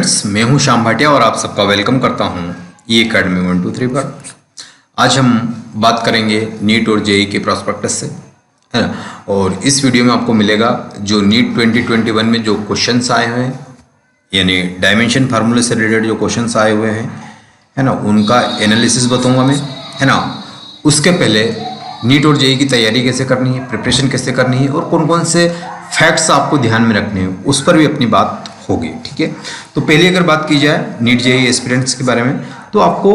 Friends, मैं हूं श्याम भाटिया और आप सबका वेलकम करता हूं ई अकेडमी 123 पर। आज हम बात करेंगे नीट और जेई के प्रॉस्पेक्टस से, है ना। और इस वीडियो में आपको मिलेगा जो नीट 2021 में जो क्वेश्चंस आए हुए हैं, यानी डायमेंशन फार्मूले से रिलेटेड जो क्वेश्चंस आए हुए हैं, है ना, उनका एनालिसिस बताऊंगा मैं, है ना। उसके पहले नीट और जेई की तैयारी कैसे करनी है, प्रिपरेशन कैसे करनी है और कौन कौन से फैक्ट्स आपको ध्यान में रखने हैं, उस पर भी अपनी बात होगी, ठीक है। तो पहले अगर बात की जाए नीट जेई एस्पिरेंट्स के बारे में, तो आपको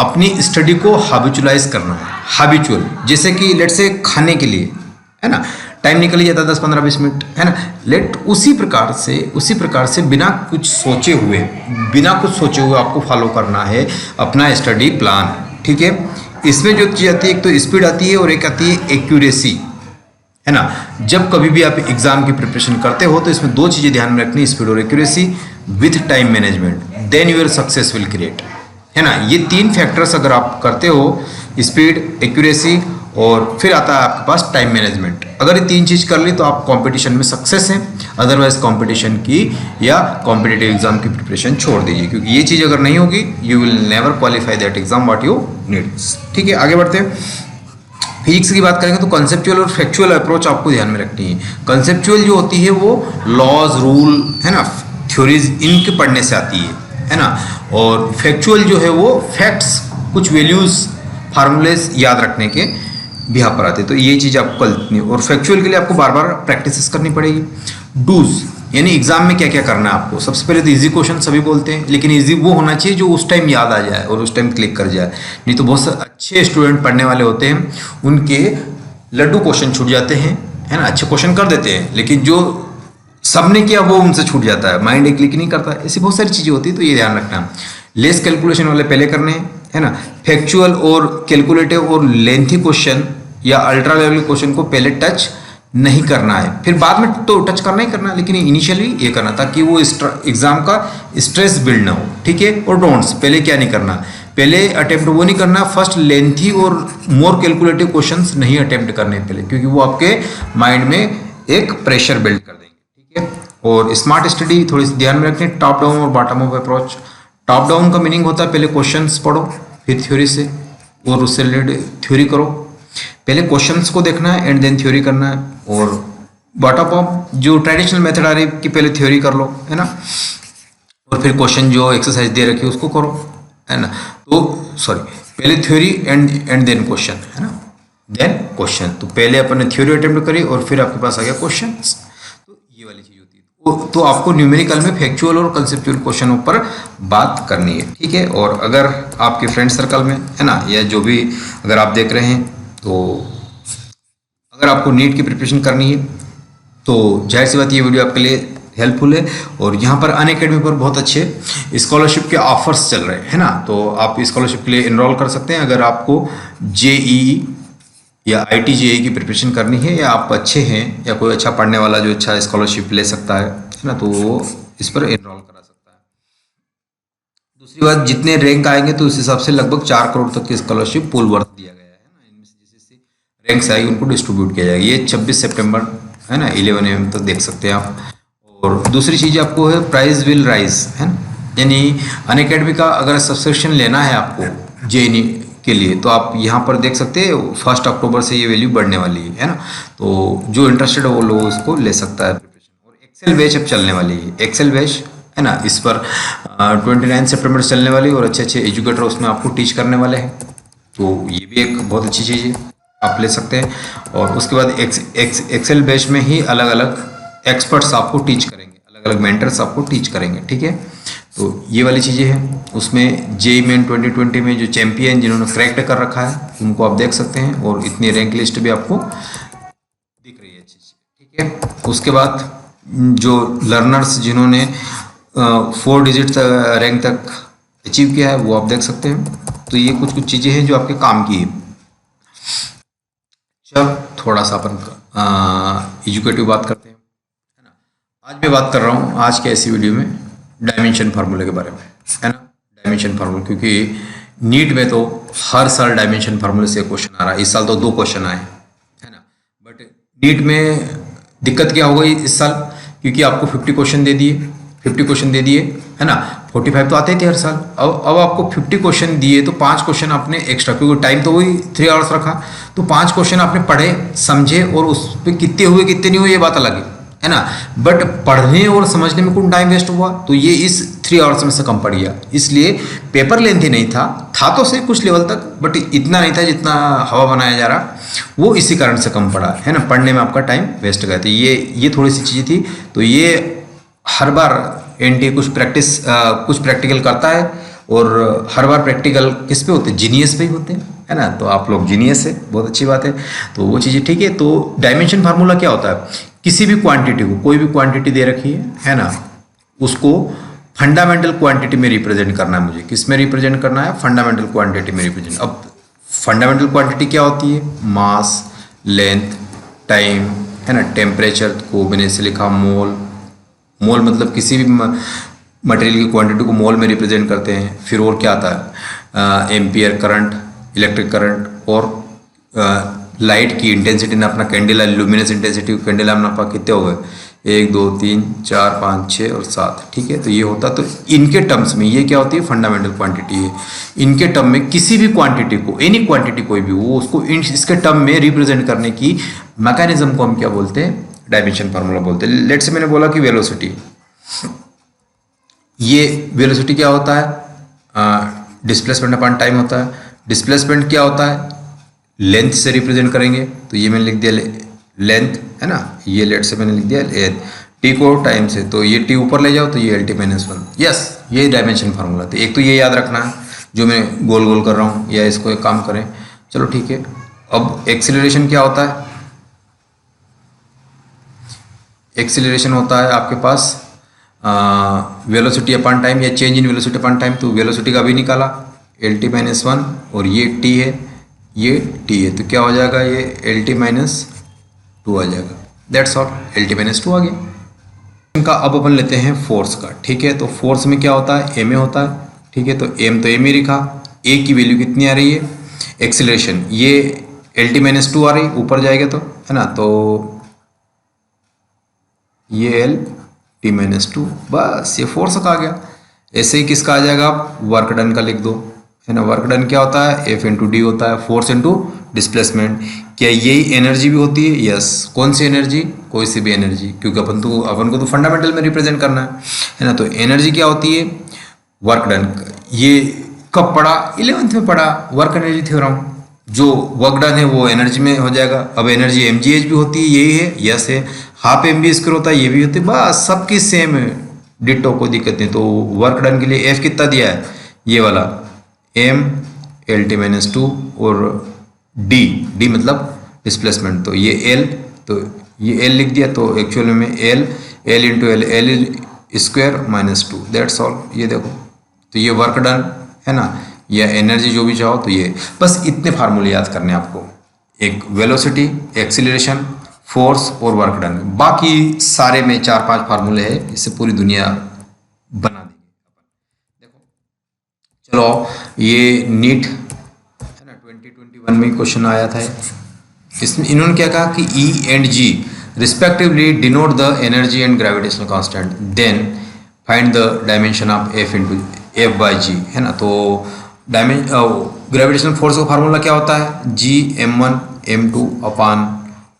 अपनी स्टडी को हैबिचुअलाइज करना है। हैबिचुअल, जैसे कि लेट से खाने के लिए, है ना, टाइम निकल ही जाता है 10-15-20 मिनट, है ना। लेट उसी प्रकार से बिना कुछ सोचे हुए आपको फॉलो करना है अपना स्टडी प्लान, ठीक है। इसमें जो चीज़ आती है, एक तो स्पीड आती है और एक आती है एक्यूरेसी, है ना। जब कभी भी आप एग्जाम की प्रिपरेशन करते हो तो इसमें दो चीज़ें ध्यान में रखनी, स्पीड और accuracy with time management, then your success will create, है ना। ये तीन फैक्टर्स अगर आप करते हो, स्पीड, एक्यूरेसी और फिर आता है आपके पास टाइम मैनेजमेंट, अगर ये तीन चीज़ कर ली तो आप कंपटीशन में सक्सेस हैं। अदरवाइज कंपटीशन की या कॉम्पिटिटिव एग्जाम की प्रिपरेशन छोड़ दीजिए, क्योंकि ये चीज़ अगर नहीं होगी you will never qualify that exam what you need, ठीक है। आगे बढ़ते हैं। फिजिक्स की बात करेंगे तो कंसेप्चुअल और फैक्चुअल अप्रोच आपको ध्यान में रखनी है। कंसेप्चुअल जो होती है वो लॉज, रूल, है ना, थ्योरीज इनके पढ़ने से आती है ना। और फैक्चुअल जो है वो फैक्ट्स, कुछ वैल्यूज, फार्मूलेज याद रखने के भी यहाँ पर आते हैं। तो ये चीज़ आपको कल, और फैक्चुअल के लिए आपको बार बार प्रैक्टिस करनी पड़ेगी। डूज यानी एग्जाम में क्या क्या करना है आपको। सबसे पहले तो इजी क्वेश्चन सभी बोलते हैं, लेकिन इजी वो होना चाहिए जो उस टाइम याद आ जाए और उस टाइम क्लिक कर जाए। नहीं तो बहुत से अच्छे स्टूडेंट पढ़ने वाले होते हैं, उनके लड्डू क्वेश्चन छूट जाते हैं, है ना। अच्छे क्वेश्चन कर देते हैं लेकिन जो सबने किया वो उनसे छूट जाता है, माइंड एक क्लिक नहीं करता। ऐसी बहुत सारी चीज़ें होती है, तो ये ध्यान रखना। लेस कैलकुलेशन वाले पहले करने हैं, है ना। फैक्चुअल और कैलकुलेटिव और लेंथी क्वेश्चन या अल्ट्रा लेवल क्वेश्चन को पहले टच नहीं करना है, फिर बाद में तो टच करना ही करना है, लेकिन इनिशियली ये करना ताकि वो एग्जाम का स्ट्रेस बिल्ड ना हो, ठीक है। और डोंट्स, पहले क्या नहीं करना, पहले अटेम्प्ट वो नहीं करना, फर्स्ट लेंथी और मोर कैलकुलेटिव क्वेश्चंस नहीं अटेम्प्ट करने पहले, क्योंकि वो आपके माइंड में एक प्रेशर बिल्ड कर देंगे, ठीक है। और स्मार्ट स्टडी थोड़ी सी ध्यान में रखनी, टॉप डाउन और bottom up approach. Top down का मीनिंग होता है पहले क्वेश्चंस पढ़ो, फिर थ्योरी से और उससे रिलेटेड थ्योरी करो। पहले क्वेश्चंस को देखना है एंड देन थ्योरी करना है। और बॉटम अप जो ट्रेडिशनल मेथड आ रही है कि पहले थ्योरी कर लो, है ना, और फिर क्वेश्चन जो एक्सरसाइज दे रखी है उसको करो, है ना। तो सॉरी, पहले थ्योरी एंड देन क्वेश्चन, है ना, देन क्वेश्चन। तो पहले अपन ने थ्योरी अटेम्प्ट करी और फिर आपके पास आ गया क्वेश्चन। तो ये वाली चीज़ होती है। तो आपको न्यूमेरिकल में फैक्चुअल और कंसेप्चुअल क्वेश्चनों पर बात करनी है, ठीक है। और अगर आपके फ्रेंड सर्कल में, है ना, या जो भी अगर आप देख रहे हैं, तो अगर आपको नीट की प्रिपरेशन करनी है तो जाहिर सी बात ये वीडियो आपके लिए हेल्पफुल है। और यहाँ पर अनअकैडमी पर बहुत अच्छे स्कॉलरशिप के ऑफर्स चल रहे हैं ना, तो आप स्कॉलरशिप के लिए इनरोल कर सकते हैं। अगर आपको जेईई या IIT-JEE की प्रिपरेशन करनी है, या आप अच्छे हैं या कोई अच्छा पढ़ने वाला जो अच्छा स्कॉलरशिप ले सकता है ना, तो वो इस पर इनरोल करा सकता है। दूसरी बात, जितने रैंक आएंगे तो उस हिसाब से लगभग 4 करोड़ तक की स्कॉलरशिप पूल वर्थ दिया गया है ना। इनमें से जैसे रैंक्स आएगी उनको डिस्ट्रीब्यूट किया जाएगा। ये 26 सितंबर, है ना, 11 AM तक देख सकते हैं आप। और दूसरी चीज़ आपको है प्राइस विल राइज, है ना, यानी अनअकैडमी का अगर सब्सक्रिप्शन लेना है आपको जेईई के लिए तो आप यहाँ पर देख सकते हैं 1 अक्टूबर से ये वैल्यू बढ़ने वाली है ना। तो जो इंटरेस्टेड है वो लोग उसको ले सकता है प्रिपरेशन। और एक्सेल बैच अब चलने वाली है, एक्सेल बैच, है ना, इस पर 29 सितंबर से चलने वाली, और अच्छे एजुकेटर उसमें आपको टीच करने वाले हैं। तो ये भी एक बहुत अच्छी चीज़ है, आप ले सकते हैं। और उसके बाद एक्सेल बैच में ही अलग अलग एक्सपर्ट्स आपको टीच करेंगे, अलग अलग मेंटर्स आपको टीच करेंगे, ठीक है। तो ये वाली चीज़ें हैं। उसमें जेईई मेन 2020 में जो चैंपियन जिन्होंने क्रैक्ड कर रखा है उनको आप देख सकते हैं, और इतनी रैंक लिस्ट भी आपको दिख रही है अच्छी, ठीक है। उसके बाद जो लर्नर्स जिन्होंने 4 डिजिट रैंक तक अचीव किया है वो आप देख सकते हैं। तो ये कुछ चीज़ें हैं जो आपके काम की है। जब थोड़ा सा अपन एजुकेटिव बात करते हैं, है ना। आज मैं बात कर रहा हूँ आज के ऐसी वीडियो में डायमेंशन फार्मूले के बारे में, है ना। डायमेंशन फार्मूला, क्योंकि नीट में तो हर साल डायमेंशन फार्मूले से क्वेश्चन आ रहा है। इस साल तो 2 क्वेश्चन आए, है ना। बट नीट में दिक्कत क्या हो गई इस साल, क्योंकि आपको 50 क्वेश्चन दे दिए, 50 क्वेश्चन दे दिए, है ना, 45 तो आते ही थे हर साल। अब आपको 50 क्वेश्चन दिए तो 5 क्वेश्चन आपने एक्स्ट्रा, क्योंकि टाइम तो वही 3 आवर्स रखा, तो 5 क्वेश्चन आपने पढ़े समझे, और उस पर कितने हुए कितने नहीं हुए ये बात अलग है ना, बट पढ़ने और समझने में कौन टाइम वेस्ट हुआ, तो ये इस 3 आवर्स में से कम पड़ गया। इसलिए पेपर लेंथी नहीं था तो सही कुछ लेवल तक, बट इतना नहीं था जितना हवा बनाया जा रहा, वो इसी कारण से कम पड़ा, है ना, पढ़ने में आपका टाइम वेस्ट गया। तो ये थोड़ी सी चीज़ें थी। तो ये हर बार एनटीए कुछ प्रैक्टिकल करता है, और हर बार प्रैक्टिकल किस पे होते हैं, जीनियस पे ही होते हैं, है ना, तो आप लोग जीनियस है, बहुत अच्छी बात है। तो वो चीज़ें ठीक है। तो डायमेंशन फार्मूला क्या होता है, किसी भी क्वांटिटी को, कोई भी क्वांटिटी दे रखी है ना, उसको फंडामेंटल क्वांटिटी में रिप्रेजेंट करना है मुझे। किस में रिप्रेजेंट करना है, फंडामेंटल क्वांटिटी में रिप्रेजेंट। अब फंडामेंटल क्वांटिटी क्या होती है, मास, लेंथ, टाइम, है ना, टेम्परेचर को मैंने ऐसे लिखा मोल। मोल मतलब किसी भी मटेरियल की क्वांटिटी को मोल में रिप्रेजेंट करते हैं। फिर और क्या आता है, एम्पियर करंट, इलेक्ट्रिक करंट, और लाइट की इंटेंसिटी ना अपना कैंडेला, लुमिनस इंटेंसिटी कैंडेला में नापा, कितने हो गए, 1 2 3 4 5 6 और 7, ठीक है। तो ये होता, तो इनके टर्म्स में ये क्या होती है, फंडामेंटल क्वांटिटी है। इनके टर्म में किसी भी क्वांटिटी को, एनी क्वांटिटी कोई भी वो, उसको इसके टर्म में रिप्रेजेंट करने की मैकेनिज्म को हम क्या बोलते हैं, डायमेंशन फार्मूला बोलते हैं। लेट्स से मैंने बोला कि वेलोसिटी, ये वेलोसिटी क्या होता है, डिस्प्लेसमेंट अपॉन टाइम होता है। डिस्प्लेसमेंट क्या होता है, लेंथ से रिप्रेजेंट करेंगे, तो ये मैंने लिख दिया लेंथ, है ना, ये लेट से मैंने लिख दिया लेंथ, टी को टाइम से, तो ये टी ऊपर ले जाओ तो ये LT-1, यस, ये डायमेंशन फार्मूला। तो एक तो ये याद रखना है जो मैं गोल गोल कर रहा हूँ, या इसको एक काम करें, चलो ठीक है। अब एक्सीलरेशन क्या होता है, एक्सीलरेशन होता है आपके पास वेलोसिटी अपॉन टाइम, या change in velocity upon time. तो वेलोसिटी का भी निकाला LT-1, और ये t है, ये t है, तो क्या हो जाएगा, ये LT-2 आ जाएगा। दैट्स ऑल, LT-2 आ गया। इनका अब अपन लेते हैं फोर्स का, ठीक है। तो फोर्स में क्या होता है, ma होता है, ठीक है। तो m तो m ही लिखा, a की वैल्यू कितनी आ रही है, एक्सीलरेशन, ये LT-2 आ रही, ऊपर जाएगा तो, है ना, तो ये LT-2, बस ये फोर्स का आ गया। ऐसे ही किसका आ जाएगा, आप वर्क डन का लिख दो, है ना। वर्क डन क्या होता है, F इंटू डी होता है, फोर्स इंटू डिस्प्लेसमेंट। क्या यही एनर्जी भी होती है, यस। कौन सी एनर्जी, कोई सी भी एनर्जी, क्योंकि अपन को तो फंडामेंटल में रिप्रेजेंट करना है ना। तो एनर्जी क्या होती है, वर्क डन। ये कब पढ़ा, 11th में पढ़ा, वर्क एनर्जी थ्योरम। जो वर्क डन है वो एनर्जी में हो जाएगा। अब एनर्जी mgh भी होती है, यही है, यस है। हाफ mv² होता है, ये भी होती है, बस सबकी सेम है, डिटो, कोई दिक्कत नहीं। तो वर्क डन के लिए F कितना दिया है, ये वाला m LT-2, और d मतलब डिस्प्लेसमेंट, तो ये L, तो ये L लिख दिया। तो एक्चुअली में L into L square -2, that's all. ये देखो, तो ये वर्क डन है ना, या एनर्जी जो भी चाहो, तो ये बस इतने फार्मूले याद करने आपको, एक वेलोसिटी, एक्सीलरेशन, फोर्स और वर्क डन। बाकी सारे में 4-5 फार्मूले हैं, इससे पूरी दुनिया बना देंगे। देखो चलो, ये नीट है ना, 2021 में क्वेश्चन आया था। इसमें इन्होंने क्या कहा कि E and G respectively denote the energy and gravitational constant, then find the dimension of F by G, है ना। तो ग्रेविटेशनल फोर्स का फार्मूला क्या होता है, G(m1 m2 अपॉन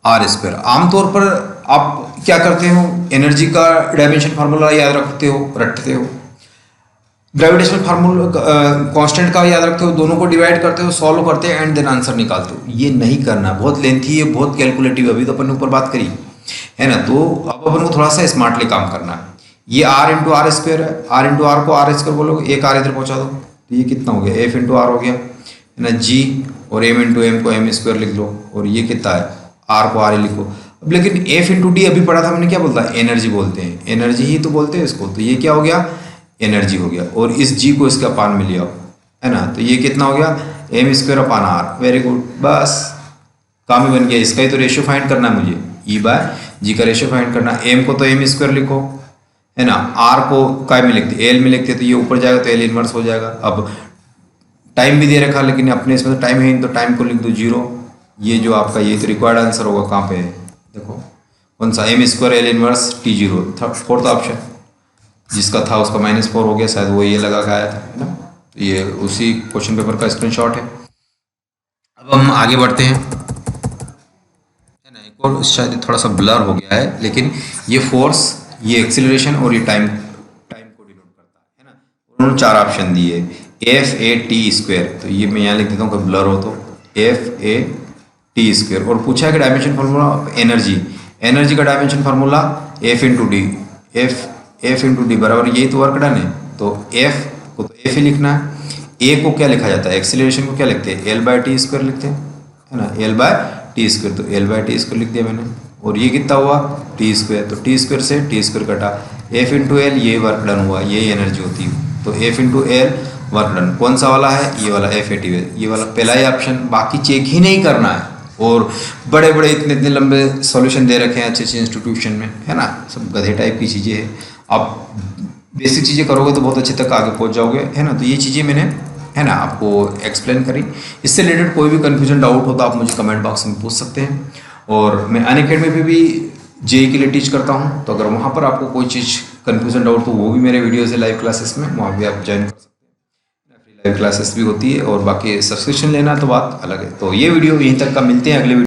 r²। आमतौर पर आप क्या करते हो, एनर्जी का डायमेंशन फार्मूला याद रखते हो, ग्रेविटेशनल फार्मूला कांस्टेंट का याद रखते हो, दोनों को डिवाइड करते हो, सॉल्व करते हैं, एंड देन आंसर निकालते हो। ये नहीं करना, बहुत लेंथी है, बहुत कैलकुलेटिव। अभी तो अपन ने ऊपर बात करी है ना। तो अब अपन को थोड़ा सा स्मार्टली काम करना है। ये r इंटू r² है, r इंटू r को r² बोलोगे, एक r इधर पहुंचा दो, तो ये कितना हो गया, F इंटू r हो गया, है ना, G, और m इंटू m को m² लिख लो, और ये कितना है, r को r ही लिखो। अब लेकिन F इंटू डी अभी पढ़ा था हमने, क्या बोलता है, एनर्जी बोलते हैं, एनर्जी ही तो बोलते हैं इसको। तो ये क्या हो गया, एनर्जी हो गया, और इस G को इसके अपान में लिया, है ना। तो ये कितना हो गया, m² अपान r, वेरी गुड, बस काम ही बन गया। इसका ही तो रेशियो फाइंड करना है मुझे, E बाय G का रेशियो फाइंड करना। m को तो m² लिखो, है ना, r को काय में लिखते, l में लिखते, तो ये ऊपर जाएगा तो l इनवर्स हो जाएगा। अब टाइम भी दे रखा, लेकिन अपने इसमें तो टाइम है, तो टाइम को लिख दो 0। ये जो आपका ये तो रिक्वायर्ड आंसर होगा, कहाँ पे है, देखो कौन सा, m² l inverse T0, fourth option. जिसका था उसका -4 हो गया, शायद वो ये लगा के आया था, है ना। तो ये उसी क्वेश्चन पेपर का स्क्रीनशॉट है। अब हम आगे बढ़ते हैं, है ना। एक और शायद थोड़ा सा ब्लर हो गया है, लेकिन ये फोर्स, ये एक्सीलरेशन और ये टाइम टाइम को डिनोट करता है ना। उन्होंने 4 ऑप्शन दिए, F(a)t²। तो ये मैं यहाँ लिख देता हूँ, कोई ब्लर हो तो F(a)t²। और पूछा है कि डायमेंशन फार्मूला एनर्जी, एनर्जी का डायमेंशन फार्मूला F(d), F(d) बराबर, यही तो वर्क डन है। तो F को तो F ही लिखना है। ए को क्या लिखा जाता है, एक्सीलरेशन को क्या लिखते हैं, L/t² लिखते हैं, है ना, L/t²। तो L/t² लिख दिया मैंने। और ये कितना हुआ, t²। तो t² से t² कटा, F(l), ये वर्क डन हुआ, ये एनर्जी होती है। तो F(l) वर्क डन कौन सा वाला है, ये वाला F(at), ये वाला पहला ही ऑप्शन। बाकी चेक ही नहीं करना है। और बड़े बड़े इतने इतने लंबे सॉल्यूशन दे रखे हैं अच्छे अच्छे इंस्टीट्यूशन में, है ना, सब गधे टाइप की चीज़ें हैं। आप बेसिक चीज़ें करोगे तो बहुत अच्छे तक आगे पहुंच जाओगे, है ना। तो ये चीज़ें मैंने, है ना, आपको एक्सप्लेन करी। इससे रिलेटेड कोई भी कन्फ्यूजन डाउट हो तो आप मुझे कमेंट बॉक्स में पूछ सकते हैं। और मैं अनअकैडमी पे भी जेई के लिए टीच करता हूँ, तो अगर वहाँ पर आपको कोई चीज़ कन्फ्यूजन डाउट तो वो भी मेरे वीडियोज़ है लाइव क्लासेस में, वहाँ भी आप ज्वाइन कर सकते हैं। फ्री लाइव क्लासेस भी होती है, और बाकी सब्सक्रिप्शन लेना तो बात अलग है। तो ये वीडियो यहीं तक का, मिलते हैं अगले वीडियो।